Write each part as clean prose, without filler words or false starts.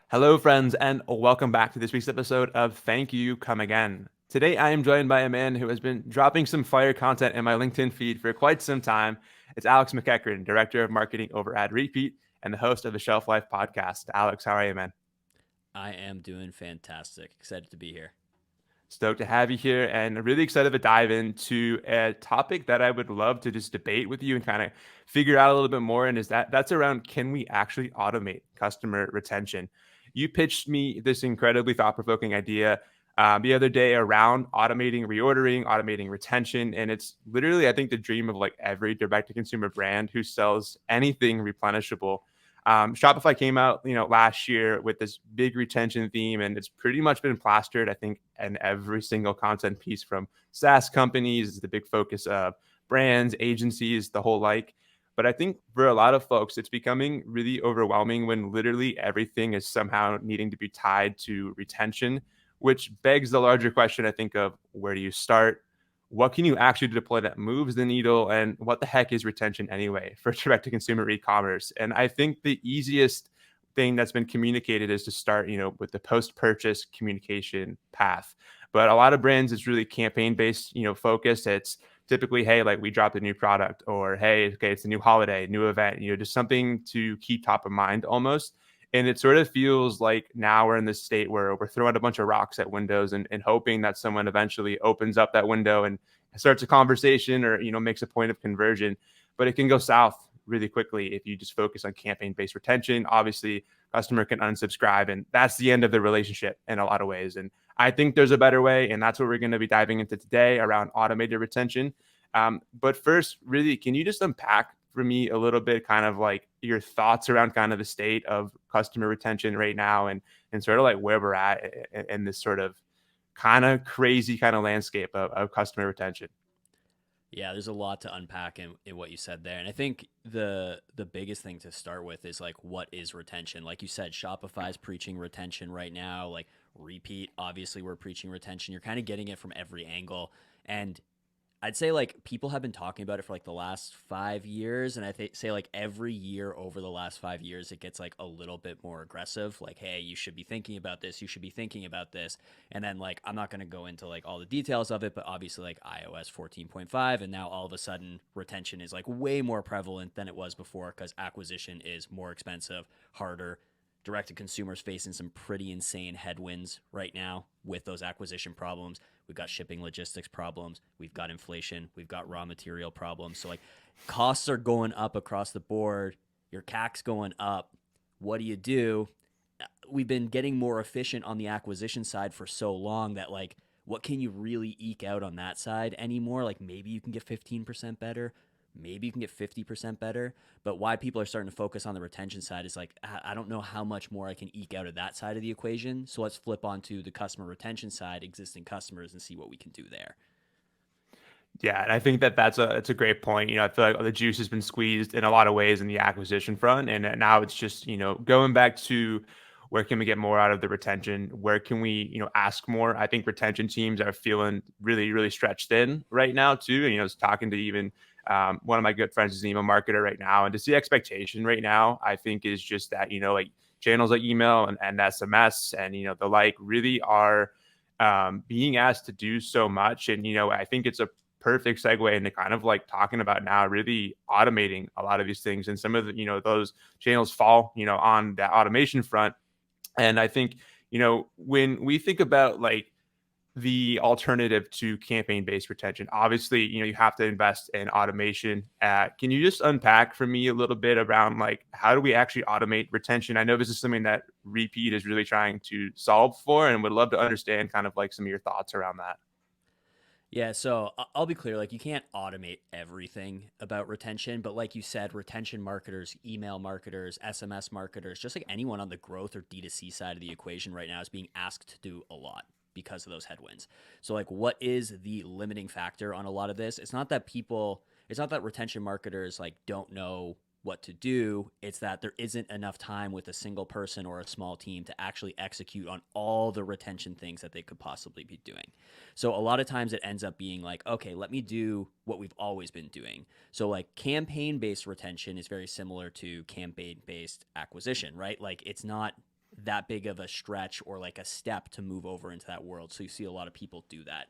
Hello, friends, and welcome back to this week's episode of Thank You, Come Again. Today, I am joined by a man who has been dropping some fire content in my LinkedIn feed for quite some time. It's Alex McEachern, Director of Marketing over at Repeat and the host of the Shelf Life podcast. Alex, how are you, man? I am doing fantastic. Excited to be here. Stoked to have you here and really excited to dive into a topic that I would love to just debate with you and kind of figure out a little bit more. And that's around, can we actually automate customer retention? You pitched me this incredibly thought-provoking idea the other day around automating reordering, automating retention. And it's literally, I think, the dream of like every direct-to-consumer brand who sells anything replenishable. Shopify came out, last year with this big retention theme, and it's pretty much been plastered, I think, in every single content piece from SaaS companies, the big focus of brands, agencies, the whole like. But I think for a lot of folks, it's becoming really overwhelming when literally everything is somehow needing to be tied to retention, which begs the larger question, I think, of where do you start? What can you actually deploy that moves the needle, and what the heck is retention anyway for direct to consumer e-commerce? And I think the easiest thing that's been communicated is to start, with the post purchase communication path. But a lot of brands, it's really campaign based, focus. It's typically, hey, like we dropped a new product, or hey, okay, it's a new holiday, new event, just something to keep top of mind almost. And it sort of feels like now we're in this state where we're throwing a bunch of rocks at windows and hoping that someone eventually opens up that window and starts a conversation or, makes a point of conversion. But it can go south really quickly if you just focus on campaign based retention. Obviously, customer can unsubscribe, and that's the end of the relationship in a lot of ways. And I think there's a better way, and that's what we're going to be diving into today around automated retention. But first, really, can you just unpack for me a little bit kind of like your thoughts around kind of the state of customer retention right now, and sort of like where we're at in this sort of kind of crazy kind of landscape of customer retention? Yeah, there's a lot to unpack in what you said there. And I think the biggest thing to start with is like what is retention? Like you said, Shopify's preaching retention right now, like Repeat, obviously we're preaching retention. You're kind of getting it from every angle. And I'd say like people have been talking about it for like the last 5 years, and say like every year over the last 5 years, it gets like a little bit more aggressive. Like, hey, you should be thinking about this. You should be thinking about this. And then like I'm not going to go into like all the details of it, but obviously like iOS 14.5, and now all of a sudden retention is like way more prevalent than it was before because acquisition is more expensive, harder. Direct to consumers facing some pretty insane headwinds right now with those acquisition problems. We've got shipping logistics problems. We've got inflation. We've got raw material problems. So, like, costs are going up across the board. Your CAC's going up. What do you do? We've been getting more efficient on the acquisition side for so long that, like, what can you really eke out on that side anymore? Like, maybe you can get 15% better. Maybe you can get 50% better. But why people are starting to focus on the retention side is like, I don't know how much more I can eke out of that side of the equation. So let's flip onto the customer retention side, existing customers, and see what we can do there. Yeah, and I think that it's a great point. I feel like the juice has been squeezed in a lot of ways in the acquisition front, and now it's just going back to where can we get more out of the retention? Where can we ask more? I think retention teams are feeling really really stretched thin right now too. And I was talking to even one of my good friends is an email marketer right now, and to see expectation right now, I think is just that like channels like email and SMS and the like really are being asked to do so much. And I think it's a perfect segue into kind of like talking about now really automating a lot of these things, and some of the those channels fall on that automation front. And I think when we think about like the alternative to campaign based retention, obviously you have to invest in automation. Can you just unpack for me a little bit around like how do we actually automate retention? I know this is something that Repeat is really trying to solve for, and would love to understand kind of like some of your thoughts around that. Yeah, so I'll be clear, like you can't automate everything about retention, but like you said, retention marketers, email marketers, SMS marketers, just like anyone on the growth or D2C side of the equation right now is being asked to do a lot because of those headwinds. So like what is the limiting factor on a lot of this? It's not that retention marketers like don't know what to do. It's that there isn't enough time with a single person or a small team to actually execute on all the retention things that they could possibly be doing. So a lot of times it ends up being like, okay, let me do what we've always been doing. So like campaign based retention is very similar to campaign based acquisition, right? Like it's not that big of a stretch or like a step to move over into that world. So you see a lot of people do that.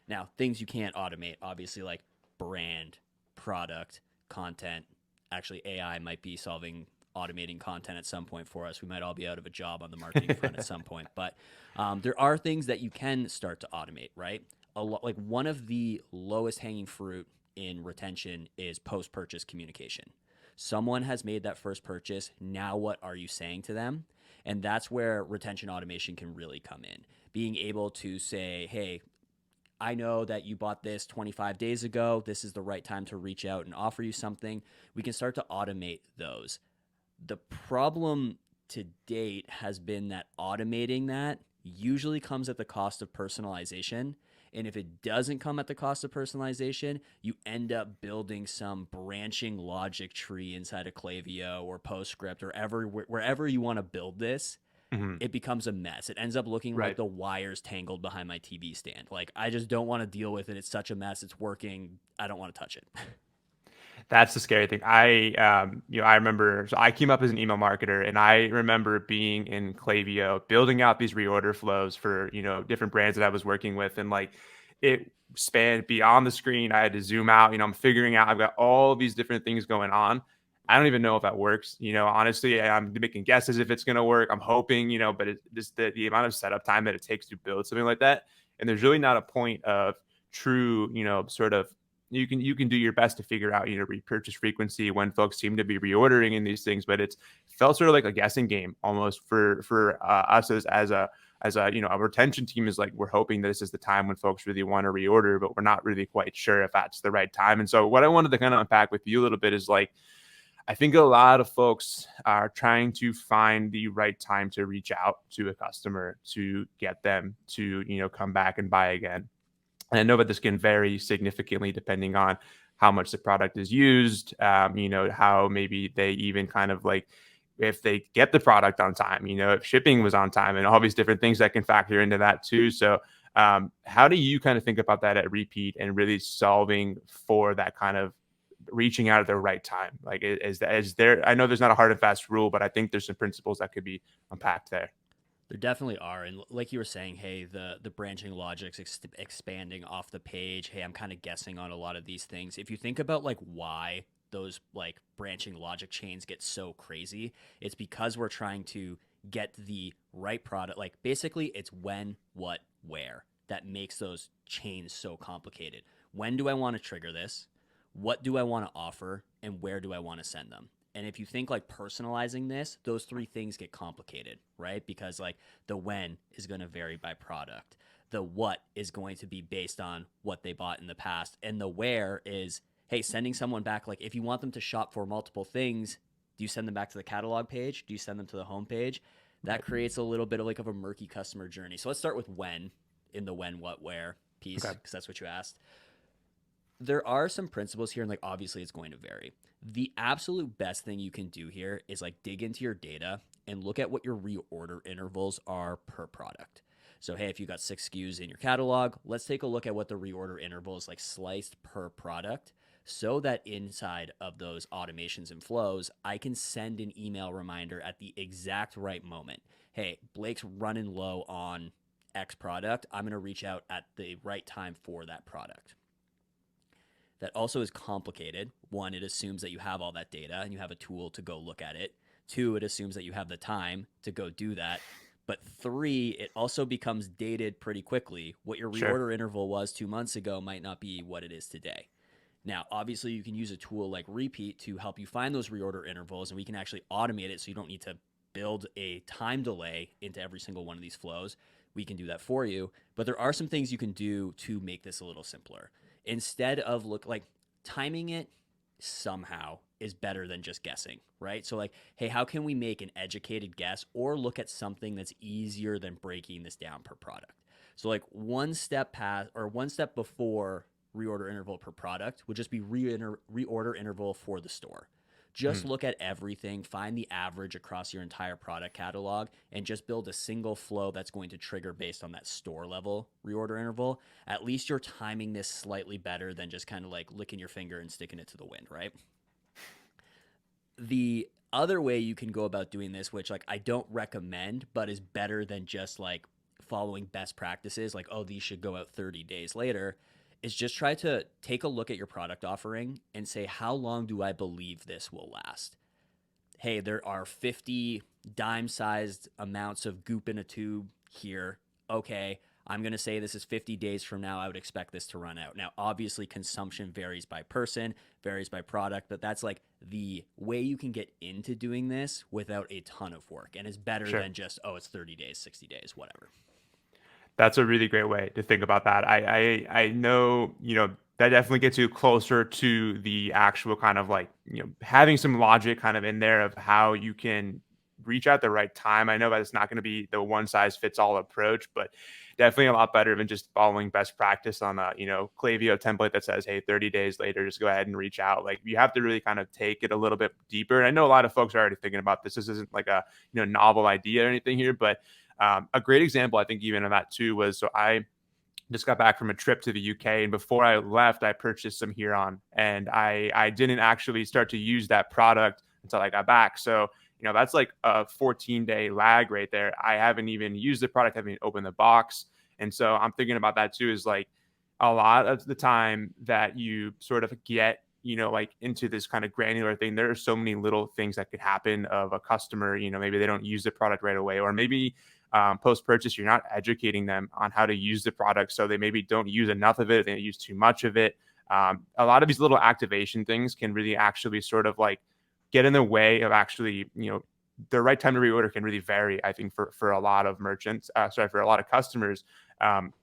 Now, things you can't automate, obviously, like brand, product, content. Actually, AI might be automating content at some point for us. We might all be out of a job on the marketing front at some point. But there are things that you can start to automate, right? Like one of the lowest hanging fruit in retention is post-purchase communication. Someone has made that first purchase. Now, what are you saying to them? And that's where retention automation can really come in. Being able to say, hey, I know that you bought this 25 days ago. This is the right time to reach out and offer you something. We can start to automate those. The problem to date has been that automating that usually comes at the cost of personalization. And if it doesn't come at the cost of personalization, you end up building some branching logic tree inside of Klaviyo or PostScript or wherever you want to build this. Mhm. It becomes a mess. It ends up looking like Right. the wires tangled behind my TV stand. Like, I just don't want to deal with it. It's such a mess. It's working. I don't want to touch it. That's the scary thing. I remember, so I came up as an email marketer, and I remember being in Klaviyo, building out these reorder flows for, different brands that I was working with. And like, it spanned beyond the screen. I had to zoom out, I'm figuring out, I've got all these different things going on. I don't even know if that works. Honestly, I'm making guesses if it's going to work. I'm hoping, but it's just the amount of setup time that it takes to build something like that. And there's really not a point of true, sort of, you can do your best to figure out repurchase frequency when folks seem to be reordering in these things, but it's felt sort of like a guessing game almost for us as a retention team. Is like, we're hoping this is the time when folks really want to reorder, but we're not really quite sure if that's the right time. And so what I wanted to kind of unpack with you a little bit is like, I think a lot of folks are trying to find the right time to reach out to a customer to get them to come back and buy again. And I know that this can vary significantly depending on how much the product is used, how maybe they even kind of like, if they get the product on time, if shipping was on time, and all these different things that can factor into that too. So how do you kind of think about that at Repeat and really solving for that kind of reaching out at the right time? Like, is there, I know there's not a hard and fast rule, but I think there's some principles that could be unpacked there. There definitely are, and like you were saying, hey, the branching logic's expanding off the page. Hey, I'm kind of guessing on a lot of these things. If you think about like why those like branching logic chains get so crazy, it's because we're trying to get the right product. Like basically, it's when, what, where that makes those chains so complicated. When do I want to trigger this? What do I want to offer? And where do I want to send them? And if you think like personalizing this, those three things get complicated, right? Because like the when is going to vary by product. The what is going to be based on what they bought in the past. And the where is, hey, sending someone back, like if you want them to shop for multiple things, do you send them back to the catalog page? Do you send them to the home page? That creates a little bit of like of a murky customer journey. So let's start with when in the when, what, where piece, because that's what you asked. There are some principles here, and like obviously it's going to vary. The absolute best thing you can do here is like dig into your data and look at what your reorder intervals are per product. So hey, if you got 6 SKUs in your catalog, let's take a look at what the reorder interval is like sliced per product, so that inside of those automations and flows, I can send an email reminder at the exact right moment. Hey, Blake's running low on X product. I'm going to reach out at the right time for that product. That also is complicated. One, it assumes that you have all that data and you have a tool to go look at it. 2, it assumes that you have the time to go do that. But 3, it also becomes dated pretty quickly. What your reorder interval was 2 months ago might not be what it is today. Now, obviously, you can use a tool like Repeat to help you find those reorder intervals, and we can actually automate it so you don't need to build a time delay into every single one of these flows. We can do that for you. But there are some things you can do to make this a little simpler. Instead of timing it somehow is better than just guessing, right? So like, hey, how can we make an educated guess or look at something that's easier than breaking this down per product? So like one step before reorder interval per product would just be reorder interval for the store. Just look at everything, find the average across your entire product catalog, and just build a single flow that's going to trigger based on that store level reorder interval. At least you're timing this slightly better than just kind of like licking your finger and sticking it to the wind, right? The other way you can go about doing this, which like I don't recommend, but is better than just like following best practices, like, oh, these should go out 30 days later, is just try to take a look at your product offering and say, how long do I believe this will last? Hey, there are 50 dime sized amounts of goop in a tube here. Okay, I'm going to say this is 50 days from now. I would expect this to run out. Now, obviously, consumption varies by person, varies by product, but that's like the way you can get into doing this without a ton of work. And it's better Sure. than just, oh, it's 30 days, 60 days, whatever. That's a really great way to think about that. I know, that definitely gets you closer to the actual kind of like, having some logic kind of in there of how you can reach out the right time. I know that it's not going to be the one size fits all approach, but definitely a lot better than just following best practice on a, Klaviyo template that says, hey, 30 days later, just go ahead and reach out. Like you have to really kind of take it a little bit deeper. And I know a lot of folks are already thinking about this. This isn't like a, novel idea or anything here, but a great example, I think, even of that too, was so I just got back from a trip to the UK, and before I left, I purchased some Huron, and I didn't actually start to use that product until I got back. So that's like a 14-day lag right there. I haven't even used the product, I haven't even opened the box, and so I'm thinking about that too. Is like a lot of the time that you sort of get like into this kind of granular thing, there are so many little things that could happen of a customer, maybe they don't use the product right away, or maybe post purchase, you're not educating them on how to use the product. So they maybe don't use enough of it, they use too much of it. A lot of these little activation things can really actually sort of like get in the way of actually, the right time to reorder can really vary, I think, for a lot of merchants, for a lot of customers. Um,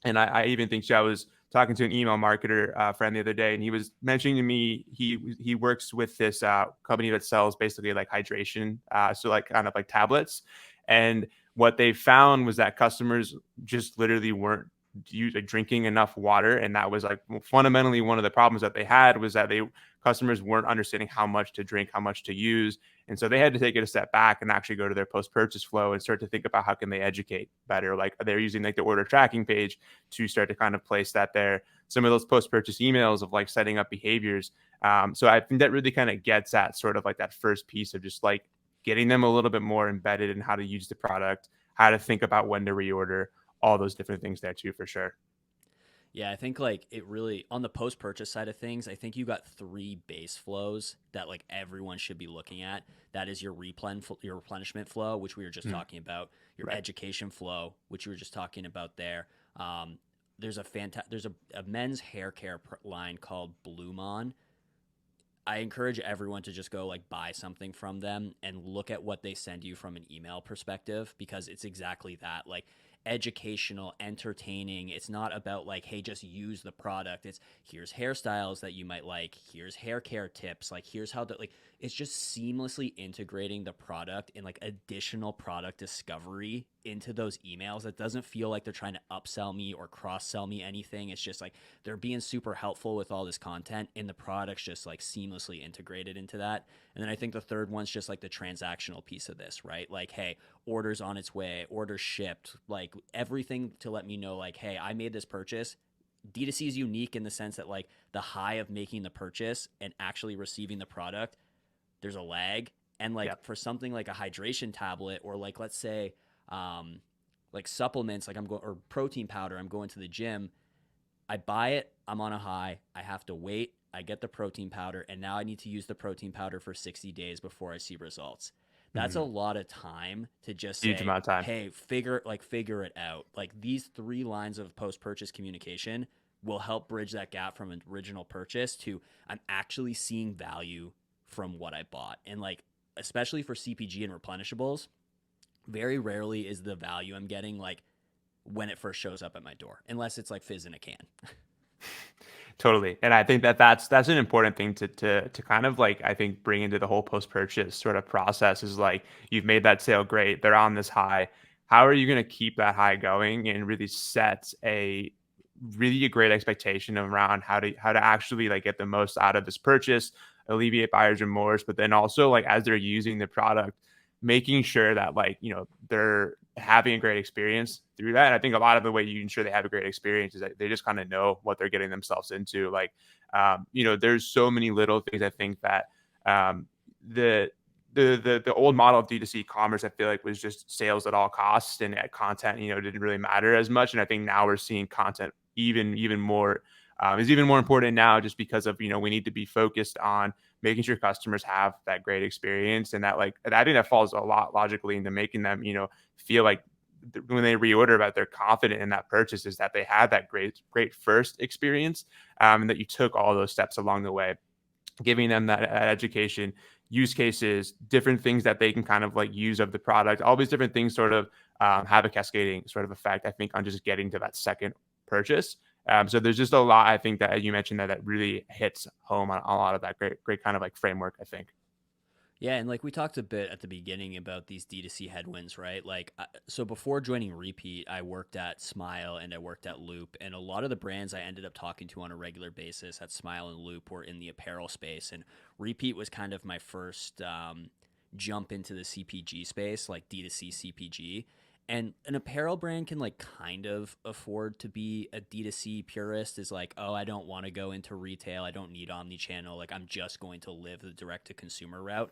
and I even think I was talking to an email marketer friend the other day, and he was mentioning to me he works with this company that sells basically like hydration, so like kind of like tablets. And what they found was that customers just literally weren't drinking enough water, and that was like fundamentally one of the problems that they had, was that customers weren't understanding how much to drink, how much to use. And so they had to take it a step back and actually go to their post-purchase flow and start to think about how can they educate better. Like they're using like the order tracking page to start to kind of place that there. Some of those post-purchase emails of like setting up behaviors. So I think that really kind of gets at sort of like that first piece of just like getting them a little bit more embedded in how to use the product, how to think about when to reorder, all those different things there too, for sure. Yeah, I think like it really on the post purchase side of things, I think you got three base flows that like everyone should be looking at. That is your your replenishment flow, which we were just talking about, your Right. education flow, which we were just talking about there. There's a men's hair care line called BluMaan. I encourage everyone to just go like buy something from them and look at what they send you from an email perspective, because it's exactly that, like educational, entertaining. It's not about like, hey, just use the product. It's here's hairstyles that you might like, here's hair care tips, like here's how to like it's just seamlessly integrating the product and like additional product discovery into those emails. It doesn't feel like they're trying to upsell me or cross sell me anything. It's just like they're being super helpful with all this content, and the product's just like seamlessly integrated into that. And then I think the third one's just like the transactional piece of this, right? Like, hey, orders on its way, orders shipped, like everything to let me know, like, hey, I made this purchase. D2C is unique in the sense that like the high of making the purchase and actually receiving the product, there's a lag. And like Yep. for something like a hydration tablet, or like let's say like supplements, like I'm going, or protein powder, I'm going to the gym, I buy it, I'm on a high, I have to wait, I get the protein powder, and now I need to use the protein powder for 60 days before I see results. That's a Mm-hmm. lot of time to just Huge say, amount of time. hey, figure it out. Like these three lines of post purchase communication will help bridge that gap from an original purchase to I'm actually seeing value from what I bought. And like, especially for CPG and replenishables, very rarely is the value I'm getting like when it first shows up at my door, unless it's like fizz in a can. Totally. And I think that that's an important thing to kind of like, I think, bring into the whole post purchase sort of process, is like you've made that sale great, they're on this high. How are you going to keep that high going and really set a great expectation around how to actually like get the most out of this purchase, alleviate buyer's remorse, but then also like as they're using the product, making sure that like they're having a great experience through that. And I think a lot of the way you ensure they have a great experience is that they just kind of know what they're getting themselves into. Like there's so many little things I think that the the old model of D2C commerce, I feel like, was just sales at all costs, and content, didn't really matter as much. And I think now we're seeing content even more is even more important now, just because of, we need to be focused on making sure customers have that great experience. And that, like, I think that falls a lot logically into making them, feel like when they reorder, that they're confident in that purchase, is that they had that great first experience, and that you took all those steps along the way, giving them that education, use cases, different things that they can kind of like use of the product. All these different things sort of have a cascading sort of effect, I think, on just getting to that second purchase. So there's just a lot, I think, that you mentioned that really hits home on a lot of that great kind of like framework, I think. Yeah, and like we talked a bit at the beginning about these D2C headwinds, right? Like, so before joining Repeat, I worked at Smile and I worked at Loop, and a lot of the brands I ended up talking to on a regular basis at Smile and Loop were in the apparel space, and Repeat was kind of my first jump into the CPG space, like D2C CPG. And an apparel brand can like kind of afford to be a D2C purist, is like, oh, I don't want to go into retail. I don't need omni-channel. Like, I'm just going to live the direct to consumer route.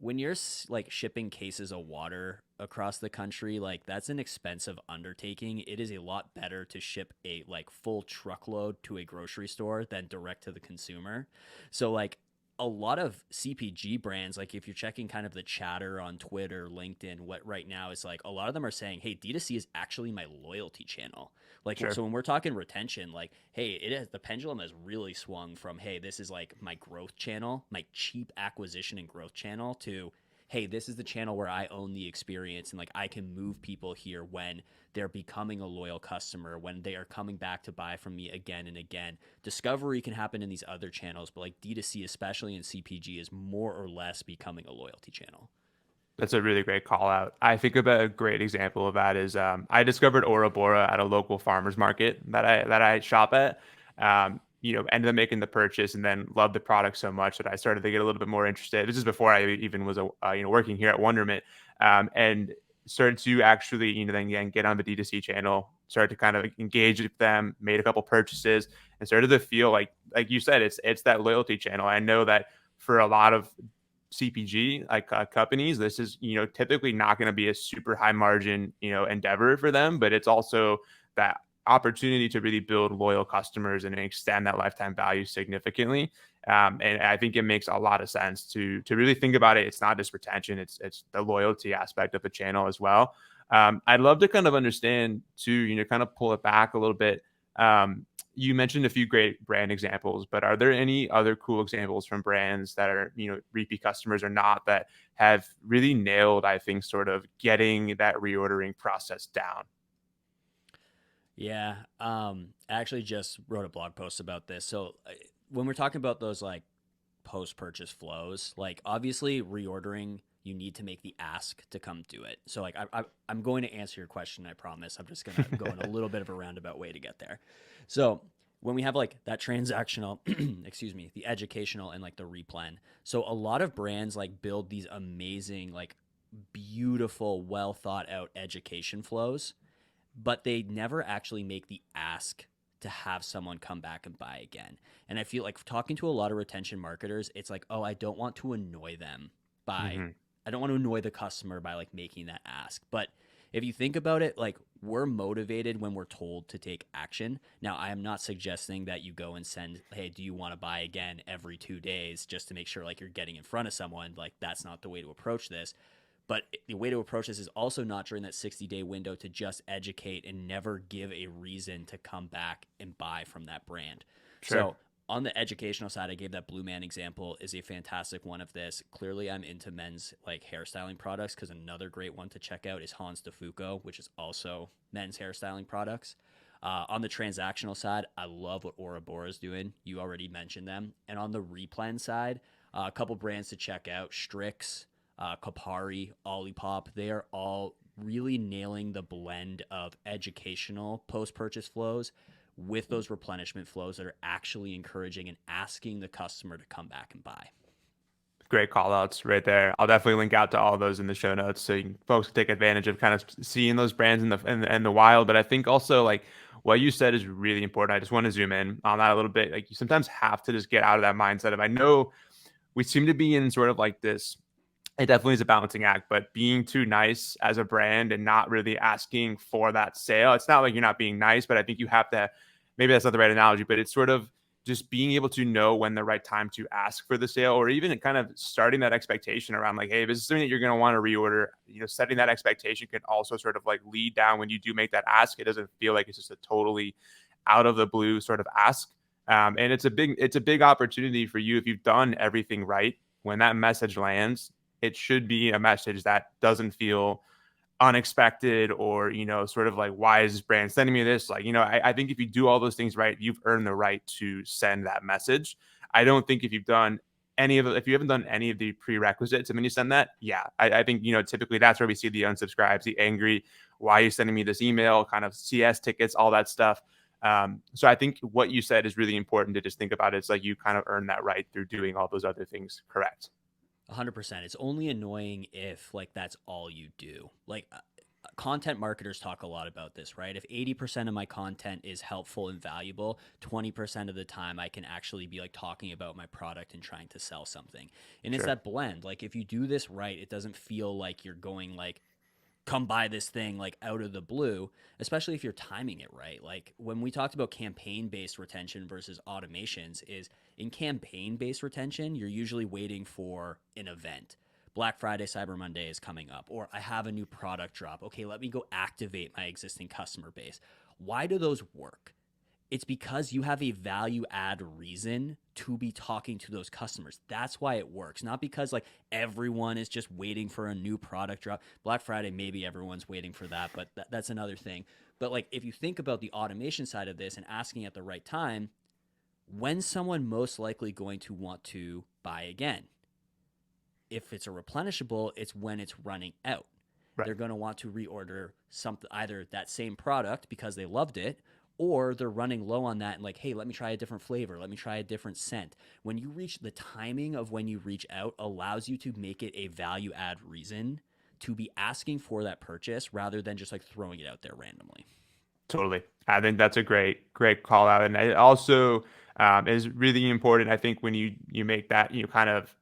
When you're like shipping cases of water across the country, like that's an expensive undertaking. It is a lot better to ship a like full truckload to a grocery store than direct to the consumer. So like a lot of CPG brands, like if you're checking kind of the chatter on Twitter, LinkedIn, what right now is like, a lot of them are saying, hey, D2C is actually my loyalty channel. Like, Sure. so when we're talking retention, like, hey, the pendulum has really swung from, hey, this is like my growth channel, my cheap acquisition and growth channel, to, hey, this is the channel where I own the experience and like I can move people here when they're becoming a loyal customer, when they are coming back to buy from me again and again. Discovery can happen in these other channels, but like D2C, especially in CPG, is more or less becoming a loyalty channel. That's a really great call out. I think about a great example of that is I discovered Bora at a local farmers market that I shop at. Ended up making the purchase and then loved the product so much that I started to get a little bit more interested. This is before I even was working here at Wonderment, and started to actually then again get on the D2C channel, started to kind of engage with them, made a couple purchases, and started to feel like you said, it's that loyalty channel. I know that for a lot of CPG like companies, this is typically not going to be a super high margin endeavor for them, but it's also that opportunity to really build loyal customers and extend that lifetime value significantly. And I think it makes a lot of sense to really think about it. It's not just retention; it's the loyalty aspect of the channel as well. I'd love to kind of understand too, kind of pull it back a little bit. You mentioned a few great brand examples, but are there any other cool examples from brands that are, repeat customers or not, that have really nailed, I think, sort of getting that reordering process down? Yeah, I actually just wrote a blog post about this. So when we're talking about those like post purchase flows, like obviously reordering, you need to make the ask to come do it. So like I'm going to answer your question, I promise. I'm just gonna go in a little bit of a roundabout way to get there. So when we have like that transactional, excuse me, the educational and like the replan. So a lot of brands like build these amazing, like beautiful, well thought out education flows, but they never actually make the ask to have someone come back and buy again. And I feel like talking to a lot of retention marketers, it's like, oh, I don't want to annoy them by, Hmm. I don't want to annoy the customer by like making that ask. But if you think about it, like we're motivated when we're told to take action. Now, I am not suggesting that you go and send, hey, do you want to buy again every 2 days just to make sure like you're getting in front of someone. Like that's not the way to approach this. But the way to approach this is also not during that 60-day window to just educate and never give a reason to come back and buy from that brand. Sure. So on the educational side, I gave that BluMaan example is a fantastic one of this. Clearly, I'm into men's like hairstyling products because another great one to check out is Hanz de Fuko, which is also men's hairstyling products. On the transactional side, I love what Bora is doing. You already mentioned them. And on the replan side, a couple brands to check out: Strix, Kopari, Olipop. They are all really nailing the blend of educational post-purchase flows with those replenishment flows that are actually encouraging and asking the customer to come back and buy. Great call outs right there. I'll definitely link out to all of those in the show notes so folks can take advantage of kind of seeing those brands in the wild. But I think also like what you said is really important. I just want to zoom in on that a little bit. Like you sometimes have to just get out of that mindset of, I know we seem to be in sort of like this it definitely is a balancing act, but being too nice as a brand and not really asking for that sale, it's not like you're not being nice, but I think you have to, maybe that's not the right analogy, but it's sort of just being able to know when the right time to ask for the sale, or even kind of starting that expectation around like, hey, if this is something that you're going to want to reorder, setting that expectation can also sort of like lead down when you do make that ask. It doesn't feel like it's just a totally out of the blue sort of ask. And it's a big opportunity for you if you've done everything right. When that message lands, it should be a message that doesn't feel unexpected or sort of like, why is this brand sending me this? Like, I think if you do all those things right, you've earned the right to send that message. I don't think if you haven't done any of the prerequisites and then you send that, yeah, I think typically that's where we see the unsubscribes, the angry, why are you sending me this email, kind of CS tickets, all that stuff. So I think what you said is really important to just think about. It's like you kind of earn that right through doing all those other things correct. 100%. It's only annoying if like that's all you do. Like content marketers talk a lot about this, right? If 80% of my content is helpful and valuable, 20% of the time I can actually be like talking about my product and trying to sell something. And it's Sure. that blend. Like if you do this right, it doesn't feel like you're going like come buy this thing like out of the blue, especially if you're timing it right. Like when we talked about campaign based retention versus automations, is in campaign based retention, you're usually waiting for an event. Black Friday, Cyber Monday is coming up, or I have a new product drop. Okay, let me go activate my existing customer base. Why do those work? It's because you have a value add reason to be talking to those customers. That's why it works. Not because like everyone is just waiting for a new product drop. Black Friday, maybe everyone's waiting for that, but that's another thing. But like if you think about the automation side of this and asking at the right time, when's someone most likely going to want to buy again? If it's a replenishable, it's when it's running out. Right. They're going to want to reorder something, either that same product because they loved it, or they're running low on that and like, hey, let me try a different flavor, let me try a different scent. When you reach the timing of when you reach out allows you to make it a value add reason to be asking for that purchase rather than just like throwing it out there randomly. Totally. I think that's a great call out. And it also is really important, I think, when you make that, kind of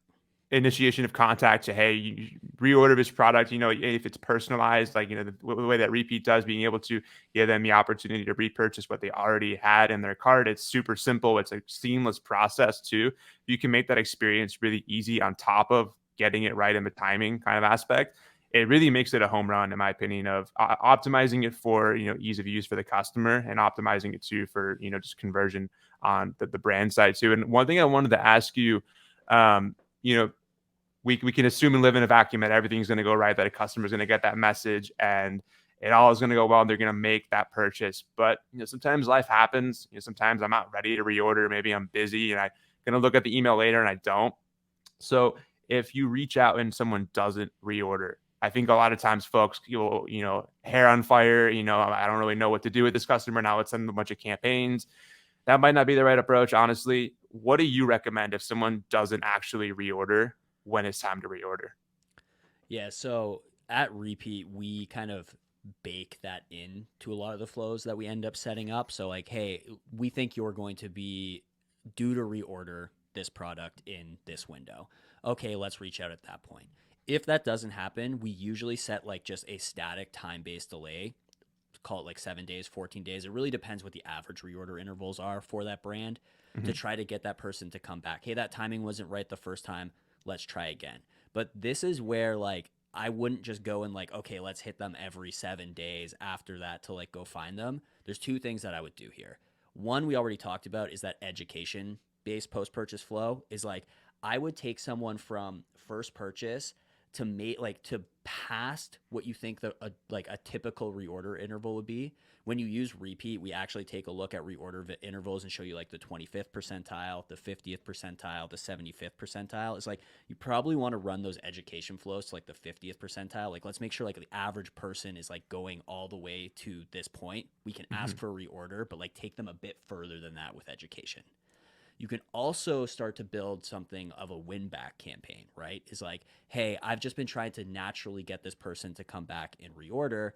initiation of contact to, hey, you reorder this product, if it's personalized, like, the way that Repeat does, being able to give them the opportunity to repurchase what they already had in their cart. It's super simple. It's a seamless process too. You can make that experience really easy on top of getting it right in the timing kind of aspect. It really makes it a home run, in my opinion, of optimizing it for, ease of use for the customer and optimizing it too for, just conversion on the brand side too. And one thing I wanted to ask you, um, you know, we can assume and live in a vacuum that everything's going to go right, that a customer is going to get that message and it all is going to go well and they're going to make that purchase. But sometimes life happens. Sometimes I'm not ready to reorder. Maybe I'm busy and I'm going to look at the email later and I don't. So if you reach out and someone doesn't reorder, I think a lot of times folks, hair on fire, I don't really know what to do with this customer. Now let's send them a bunch of campaigns. That might not be the right approach, honestly. What do you recommend if someone doesn't actually reorder when it's time to reorder? Yeah, so at Repeat, we kind of bake that in to a lot of the flows that we end up setting up. So like, hey, we think you're going to be due to reorder this product in this window. Okay, let's reach out at that point. If that doesn't happen, we usually set like just a static time-based delay, call it like 7 days, 14 days. It really depends what the average reorder intervals are for that brand to Mm-hmm. try to get that person to come back. Hey, that timing wasn't right the first time. Let's try again. But this is where like I wouldn't just go and like, okay, let's hit them every 7 days after that to like go find them. There's two things that I would do here. One we already talked about is that education based post purchase flow is like I would take someone from first purchase to make like to past what you think like a typical reorder interval would be. When you use Repeat, we actually take a look at reorder intervals and show you like the 25th percentile, the 50th percentile, the 75th percentile. It's like you probably want to run those education flows to like the 50th percentile. Like let's make sure like the average person is like going all the way to this point. We can Mm-hmm. ask for a reorder, but like take them a bit further than that with education. You can also start to build something of a win back campaign, right? Is like, hey, I've just been trying to naturally get this person to come back and reorder.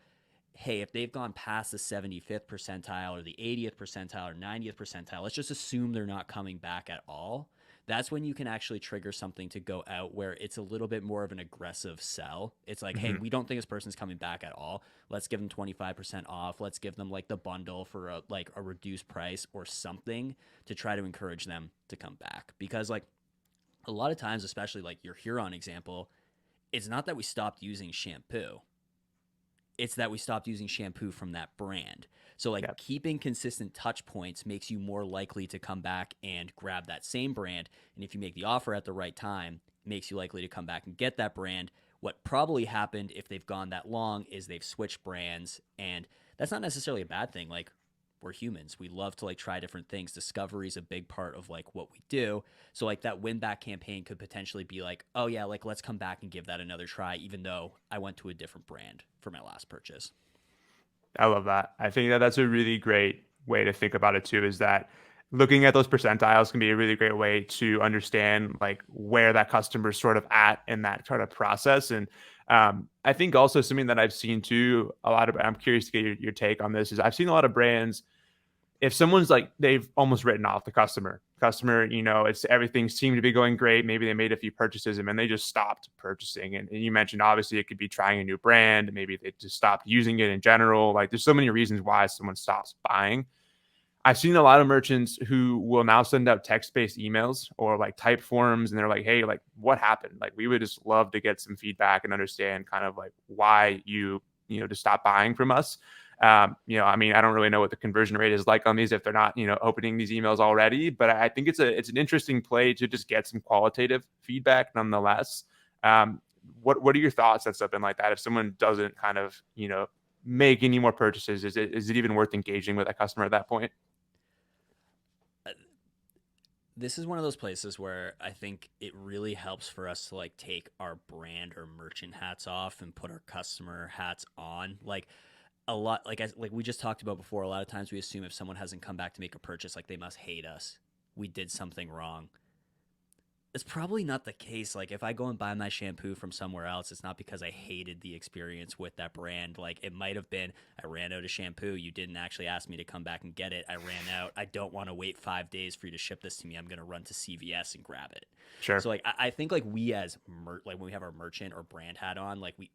Hey, if they've gone past the 75th percentile or the 80th percentile or 90th percentile, let's just assume they're not coming back at all. that's when you can actually trigger something to go out where it's a little bit more of an aggressive sell. It's like, hey, Mhm. we don't think this person's coming back at all. Let's give them 25% off. Let's give them like the bundle for a reduced price or something to try to encourage them to come back. Because like a lot of times, especially like your Huron example, it's not that we stopped using shampoo. It's that we stopped using shampoo from that brand. So like Yeah. keeping consistent touch points makes you more likely to come back and grab that same brand. And if you make the offer at the right time, it makes you likely to come back and get that brand. What probably happened if they've gone that long is they've switched brands, and that's not necessarily a bad thing. Like we're humans. We love to like try different things. Discovery is a big part of like what we do. So like that win back campaign could potentially be like, oh yeah, like let's come back and give that another try, even though I went to a different brand for my last purchase. I love that. I think that that's a really great way to think about it too, is that looking at those percentiles can be a really great way to understand like where that customer's sort of at in that sort of process. And I think also something that I've seen too, a lot of, I'm curious to get your take on this, is I've seen a lot of brands, if someone's like they've almost written off the customer, it's everything seemed to be going great, maybe they made a few purchases and then they just stopped purchasing. And you mentioned obviously it could be trying a new brand, maybe they just stopped using it in general. Like there's so many reasons why someone stops buying. I've seen a lot of merchants who will now send out text-based emails or like type forms, and they're like, hey, like what happened? Like we would just love to get some feedback and understand kind of like why you to stop buying from us. I mean, I don't really know what the conversion rate is like on these if they're not, opening these emails already, but I think it's an interesting play to just get some qualitative feedback nonetheless. What are your thoughts on something like that? If someone doesn't kind of, make any more purchases, is it even worth engaging with a customer at that point? This is one of those places where I think it really helps for us to like take our brand or merchant hats off and put our customer hats on. Like a lot, like we just talked about before, a lot of times we assume if someone hasn't come back to make a purchase, like they must hate us. We did something wrong. It's probably not the case. Like if I go and buy my shampoo from somewhere else, it's not because I hated the experience with that brand. Like it might have been I ran out of shampoo. You didn't actually ask me to come back and get it. I ran out. I don't want to wait 5 days for you to ship this to me. I'm gonna run to CVS and grab it. So Sure. like I think like we as like when we have our merchant or brand hat on, like we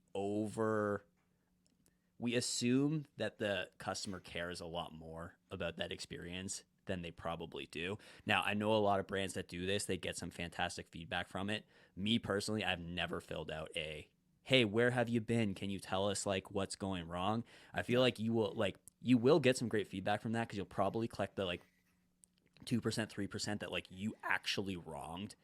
assume that the customer cares a lot more about that experience than they probably do. Now, I know a lot of brands that do this, they get some fantastic feedback from it. Me personally, I've never filled out a hey, where have you been? Can you tell us like what's going wrong? I feel like you will get some great feedback from that because you'll probably collect the like 2%, 3% that like you actually wronged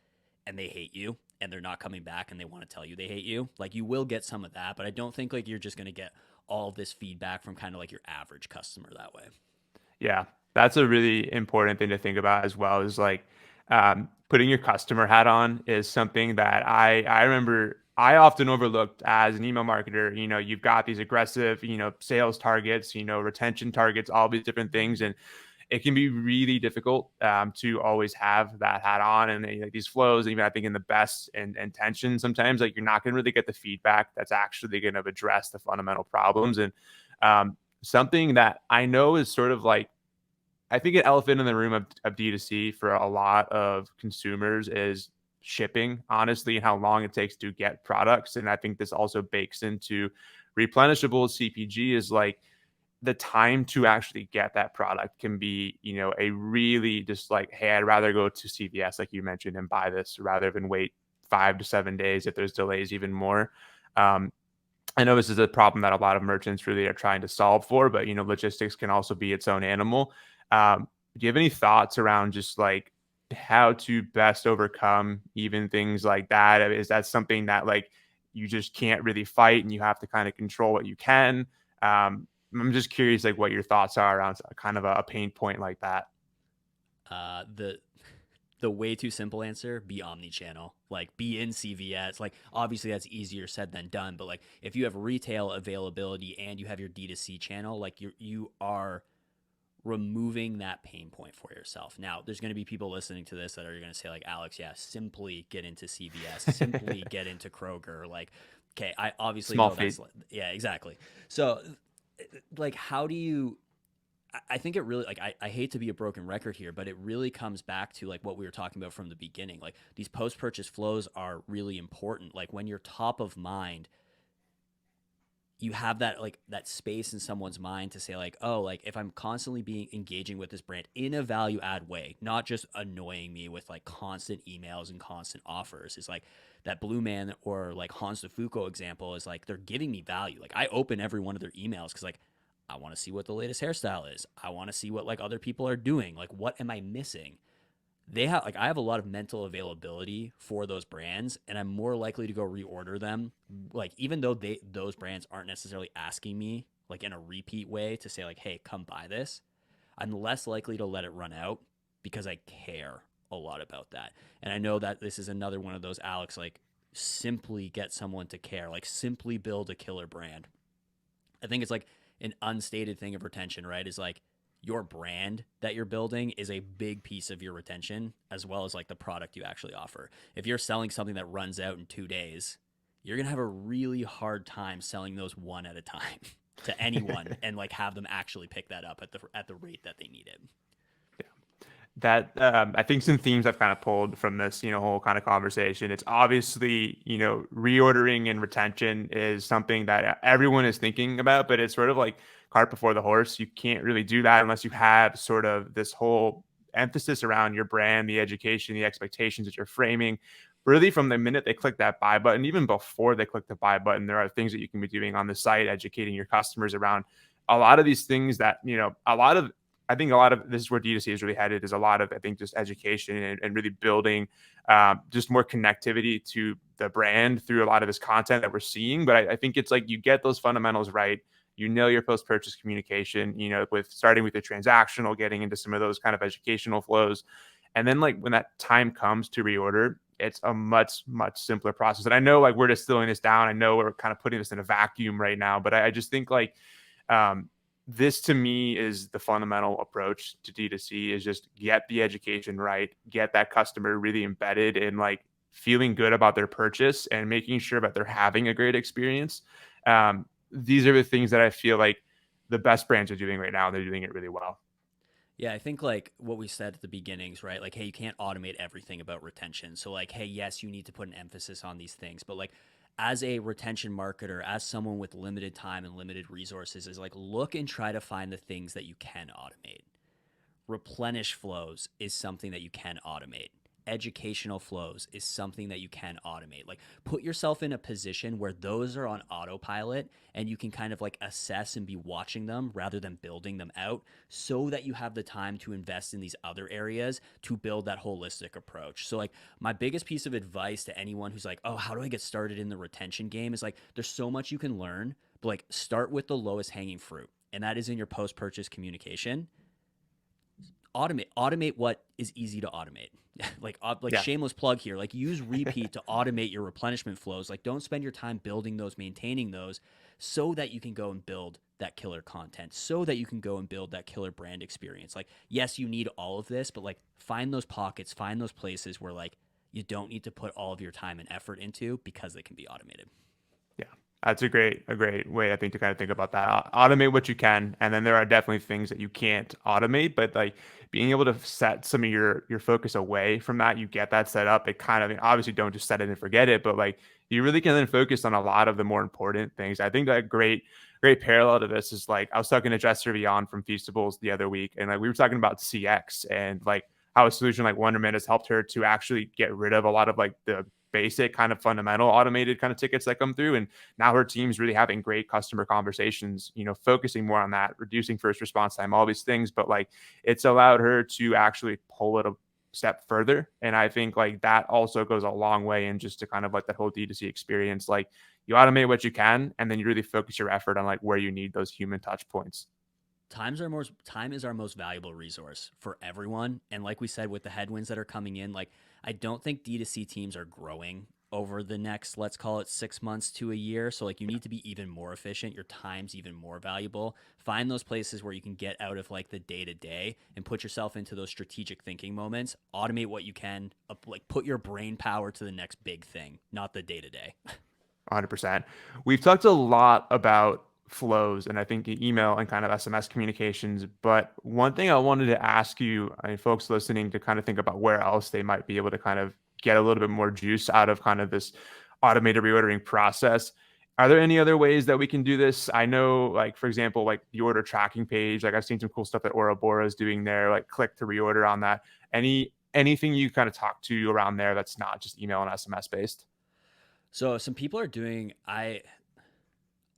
and they hate you and they're not coming back and they want to tell you they hate you. Like you will get some of that, but I don't think like you're just going to get all of this feedback from kind of like your average customer that way. Yeah, that's a really important thing to think about as well. Is like putting your customer hat on is something that I remember I often overlooked as an email marketer. You've got these aggressive, sales targets, retention targets, all these different things, and it can be really difficult to always have that hat on and like these flows. Even I think in the best intention, sometimes like you're not going to really get the feedback that's actually going to address the fundamental problems. And something that I know is sort of like I think an elephant in the room of D2C for a lot of consumers is shipping, honestly, and how long it takes to get products. And I think this also bakes into replenishable CPG is like the time to actually get that product can be, a really just like, hey, I'd rather go to CVS, like you mentioned, and buy this rather than wait 5 to 7 days if there's delays even more. Um, I know this is a problem that a lot of merchants really are trying to solve for, but logistics can also be its own animal. Do you have any thoughts around just like how to best overcome even things like that? Is that something that like you just can't really fight and you have to kind of control what you can? I'm just curious, like what your thoughts are around kind of a pain point like that. The way too simple answer, be omni-channel, like be in CVS. Like obviously that's easier said than done, but like if you have retail availability and you have your D2C channel, like you are removing that pain point for yourself. Now, there's going to be people listening to this that are going to say like, Alex, yeah, simply get into CVS, simply get into Kroger. Like, okay, I obviously Small know feat. that's yeah, exactly. So like how do you I think it really, like, I hate to be a broken record here, but it really comes back to like what we were talking about from the beginning. Like these post purchase flows are really important. Like when you're top of mind, you have that like that space in someone's mind to say like, oh, like if I'm constantly being engaging with this brand in a value add way, not just annoying me with like constant emails and constant offers, is like that BluMaan or like Hanz de Fuko example is like they're giving me value. Like I open every one of their emails because like I want to see what the latest hairstyle is. I want to see what like other people are doing. Like what am I missing? They have like I have a lot of mental availability for those brands, and I'm more likely to go reorder them. Like even though those brands aren't necessarily asking me like in a repeat way to say like, hey, come buy this, I'm less likely to let it run out because I care a lot about that. And I know that this is another one of those, Alex, like simply get someone to care, like simply build a killer brand. I think it's like an unstated thing of retention, right? Is like your brand that you're building is a big piece of your retention, as well as like the product you actually offer. If you're selling something that runs out in 2 days, you're going to have a really hard time selling those one at a time to anyone and like have them actually pick that up at the rate that they need it. That I think some themes I've kind of pulled from this, whole kind of conversation. It's obviously, reordering and retention is something that everyone is thinking about, but it's sort of like cart before the horse. You can't really do that unless you have sort of this whole emphasis around your brand, the education, the expectations that you're framing. Really, from the minute they click that buy button, even before they click the buy button, there are things that you can be doing on the site, educating your customers around a lot of these things that, I think a lot of this is where D2C is really headed, is a lot of, I think, just education and really building just more connectivity to the brand through a lot of this content that we're seeing. But I think it's like you get those fundamentals right. You know your post-purchase communication, with starting with the transactional, getting into some of those kind of educational flows. And then like when that time comes to reorder, it's a much, much simpler process. And I know like we're distilling this down. I know we're kind of putting this in a vacuum right now, but I just think like um, this to me is the fundamental approach to D2C, is just get the education right, get that customer really embedded in like feeling good about their purchase and making sure that they're having a great experience. These are the things that I feel like the best brands are doing right now. They're doing it really well. Yeah, I think like what we said at the beginnings, right? Like, hey, you can't automate everything about retention. So, like, hey, yes, you need to put an emphasis on these things, but like, as a retention marketer, as someone with limited time and limited resources, is like look and try to find the things that you can automate. Replenish flows is something that you can automate. Educational flows is something that you can automate. Like put yourself in a position where those are on autopilot and you can kind of like assess and be watching them rather than building them out, so that you have the time to invest in these other areas to build that holistic approach. So like my biggest piece of advice to anyone who's like, "Oh, how do I get started in the retention game?" is like there's so much you can learn, but like start with the lowest hanging fruit. And that is in your post-purchase communication. Automate what is easy to automate. Like Yeah. shameless plug here, like use repeat to automate your replenishment flows. Like don't spend your time building those, maintaining those, so that you can go and build that killer content, so that you can go and build that killer brand experience. Like yes, you need all of this, but like find those pockets, find those places where like you don't need to put all of your time and effort into because they can be automated. Yeah, that's a great way, I think, to kind of think about that. Automate what you can, and then there are definitely things that you can't automate. But like being able to set some of your focus away from that, you get that set up. It kind of obviously don't just set it and forget it, but like you really can then focus on a lot of the more important things. I think that great parallel to this is like I was talking to Jester Beyond from Feastables the other week, and like we were talking about CX and like how a solution like Wonderment has helped her to actually get rid of a lot of like the basic kind of fundamental automated kind of tickets that come through. And now her team's really having great customer conversations, focusing more on that, reducing first response time, all these things. But like it's allowed her to actually pull it a step further. And I think like that also goes a long way in just to kind of like that whole D2C experience. Like you automate what you can, and then you really focus your effort on like where you need those human touch points. Time is our most valuable resource for everyone. And like we said, with the headwinds that are coming in, like I don't think D2C teams are growing over the next, let's call it 6 months to a year. So like you need to be even more efficient. Your time's even more valuable. Find those places where you can get out of like the day to day and put yourself into those strategic thinking moments. Automate what you can, like put your brain power to the next big thing, not the day to day. 100%. We've talked a lot about flows and I think email and kind of SMS communications. But one thing I wanted to ask you, I mean, folks listening, to kind of think about where else they might be able to kind of get a little bit more juice out of kind of this automated reordering process. Are there any other ways that we can do this? I know, like, for example, like the order tracking page, like I've seen some cool stuff that Bora is doing there, like click to reorder on that. Anything you kind of talk to around there that's not just email and SMS based? So some people are doing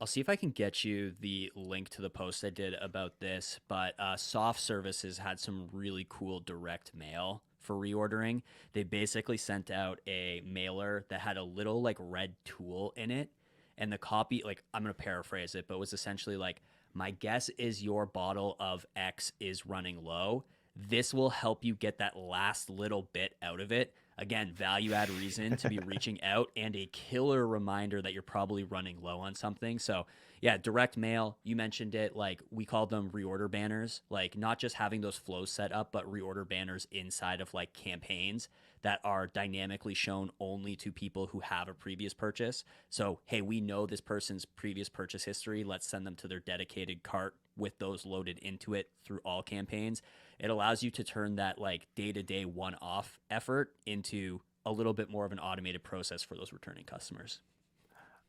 I'll see if I can get you the link to the post I did about this, but Soft Services had some really cool direct mail for reordering. They basically sent out a mailer that had a little like red tool in it, and the copy, like I'm gonna paraphrase it, but it was essentially like, my guess is your bottle of X is running low. This will help you get that last little bit out of it. Again, value add reason to be reaching out and a killer reminder that you're probably running low on something. So, yeah, direct mail, you mentioned it. Like, we call them reorder banners, like not just having those flows set up, but reorder banners inside of like campaigns that are dynamically shown only to people who have a previous purchase. So, hey, we know this person's previous purchase history. Let's send them to their dedicated cart with those loaded into it through all campaigns. It allows you to turn that like day-to-day one-off effort into a little bit more of an automated process for those returning customers.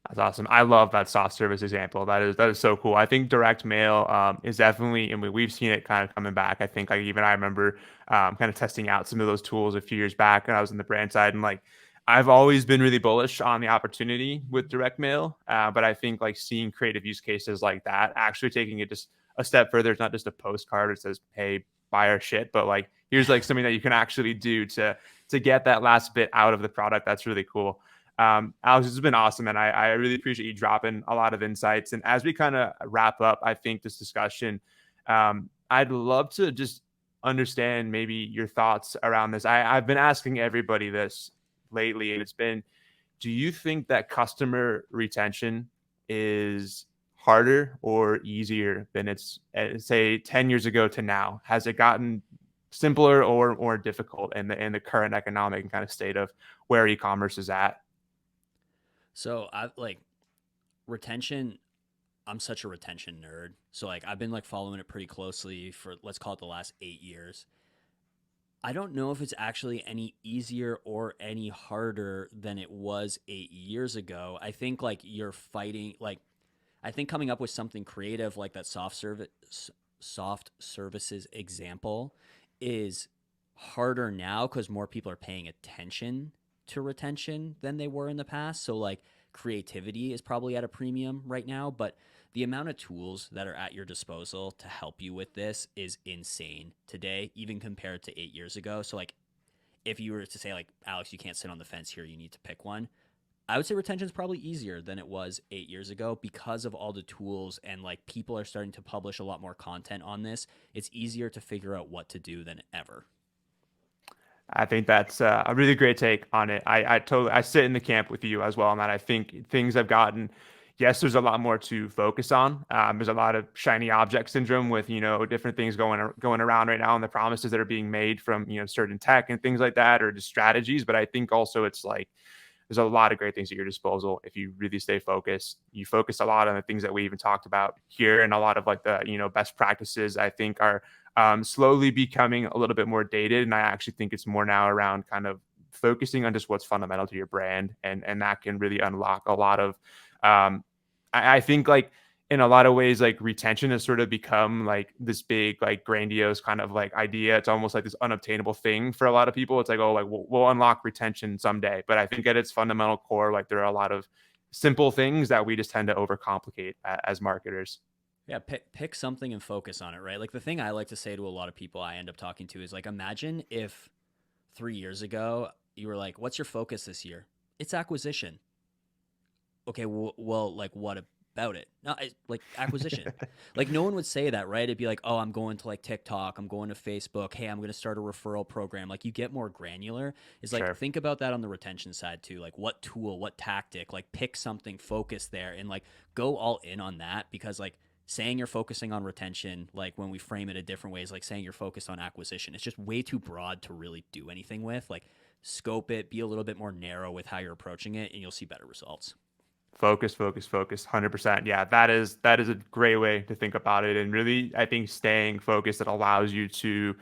That's awesome. I love that soft service example. That is so cool. I think direct mail is definitely, and we've seen it kind of coming back. I think like even I remember kind of testing out some of those tools a few years back when I was in the brand side, and like I've always been really bullish on the opportunity with direct mail. But I think like seeing creative use cases like that, actually taking it just a step further, it's not just a postcard that says, "Hey, buy our shit," but like here's like something that you can actually do to get that last bit out of the product. That's really cool. Alex, this has been awesome, and I really appreciate you dropping a lot of insights. And as we kind of wrap up, I think this discussion, I'd love to just understand maybe your thoughts around this. I've been asking everybody this lately, and it's been, do you think that customer retention is harder or easier than it's say 10 years ago to now? Has it gotten simpler or more difficult in the current economic and kind of state of where e-commerce is at? So I've like retention. I'm such a retention nerd. So like I've been like following it pretty closely for, let's call it, the last 8 years. I don't know if it's actually any easier or any harder than it was 8 years ago. I think like you're fighting like, I think coming up with something creative like that soft services example is harder now because more people are paying attention to retention than they were in the past. So like creativity is probably at a premium right now, but the amount of tools that are at your disposal to help you with this is insane today, even compared to 8 years ago. So like if you were to say like, Alex, you can't sit on the fence here, you need to pick one. I would say retention is probably easier than it was 8 years ago because of all the tools, and like people are starting to publish a lot more content on this. It's easier to figure out what to do than ever. I think that's a really great take on it. I totally I sit in the camp with you as well on that. I think things have gotten, yes, there's a lot more to focus on. There's a lot of shiny object syndrome with different things going around right now, and the promises that are being made from certain tech and things like that, or just strategies. But I think also it's like there's a lot of great things at your disposal if you really stay focused. You focus a lot on the things that we even talked about here, and a lot of like the best practices I think are slowly becoming a little bit more dated. And I actually think it's more now around kind of focusing on just what's fundamental to your brand, and that can really unlock a lot of. I think like in a lot of ways, like retention has sort of become like this big, like grandiose kind of like idea. It's almost like this unobtainable thing for a lot of people. It's like, oh, like we'll unlock retention someday. But I think at its fundamental core, like there are a lot of simple things that we just tend to overcomplicate as marketers. Yeah, pick something and focus on it, right? Like the thing I like to say to a lot of people I end up talking to is like, imagine if 3 years ago you were like, "What's your focus this year?" It's acquisition. Okay, well, like what about it? No, like acquisition. Like no one would say that, right? It'd be like, "Oh, I'm going to like TikTok, I'm going to Facebook. Hey, I'm going to start a referral program." Like you get more granular. Is like Sure. think about that on the retention side too. Like what tool, what tactic? Like pick something, focus there, and like go all in on that, because like saying you're focusing on retention, like when we frame it a different way, is like saying you're focused on acquisition. It's just way too broad to really do anything with. Like scope it, be a little bit more narrow with how you're approaching it, and you'll see better results. Focus, focus, focus, 100%. Yeah, that is a great way to think about it. And really, I think staying focused, it allows you to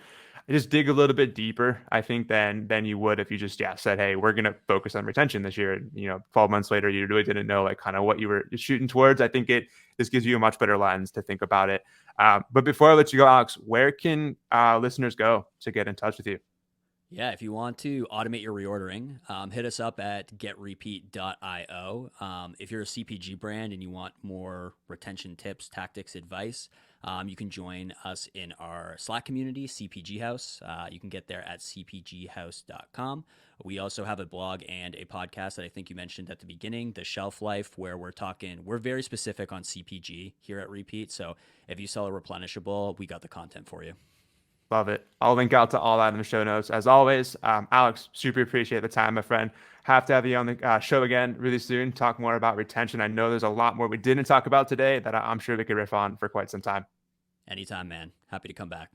just dig a little bit deeper, I think, than you would if you just, yeah, said, hey, we're gonna focus on retention this year. And, 12 months later, you really didn't know like kind of what you were shooting towards. I think this gives you a much better lens to think about it. But before I let you go, Alex, where can listeners go to get in touch with you? Yeah, if you want to automate your reordering, hit us up at getrepeat.io. If you're a CPG brand and you want more retention tips, tactics, advice, you can join us in our Slack community, CPG House. You can get there at cpghouse.com. We also have a blog and a podcast that I think you mentioned at the beginning, The Shelf Life, where we're very specific on CPG here at Repeat. So if you sell a replenishable, we got the content for you. Love it. I'll link out to all that in the show notes. As always, Alex, super appreciate the time, my friend. Have to have you on the show again really soon. Talk more about retention. I know there's a lot more we didn't talk about today that I'm sure we could riff on for quite some time. Anytime, man. Happy to come back.